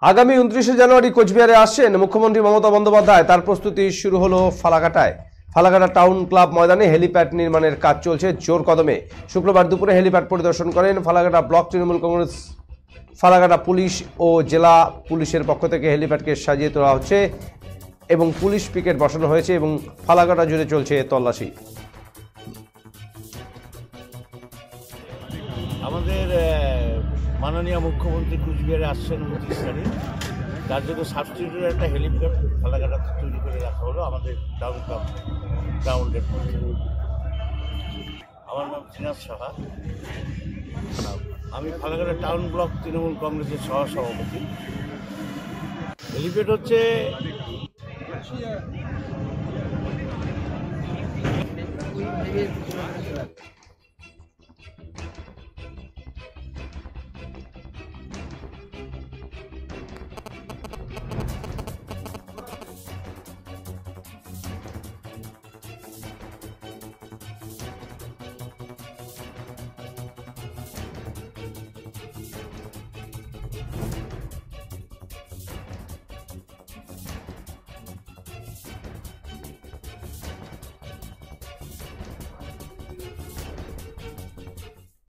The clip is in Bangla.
আগামী 29শে জানুয়ারি কোচবিহারে আসছেন মুখ্যমন্ত্রী মমতা বন্দ্যোপাধ্যায়। তার প্রস্তুতি শুরু হলো ফালাকাটায়। ফালাকাটা টাউন ক্লাব ময়দানে হেলিপ্যাড নির্মাণের কাজ চলছে জোর কদমে। শুক্রবার দুপুরে হেলিপ্যাড পরিদর্শন করেন ফালাকাটা ব্লক তৃণমূল কংগ্রেস। ফালাকাটা পুলিশ ও জেলা পুলিশের পক্ষ থেকে হেলিপ্যাডকে সাজিয়ে তোলা হচ্ছে এবং পুলিশ পিকেট বসানো হয়েছে এবং ফালাকাটা জুড়ে চলছে তল্লাশি। আমাদের মাননীয় মুখ্যমন্ত্রী কুচবিহারে আসছেন 29 তারিখ। তার জন্য সাবস্টিটিউটের একটা হেলিপ্যাড ফালাকাটাতে তৈরি করে রাখা হলো আমাদের টাউন ক্লাব গ্রাউন্ডের মধ্যে। আমার নাম জিনাত সাহা, আমি ফালাকাটা টাউন ব্লক তৃণমূল কংগ্রেসের সহসভাপতি। হেলিপ্যাড হচ্ছে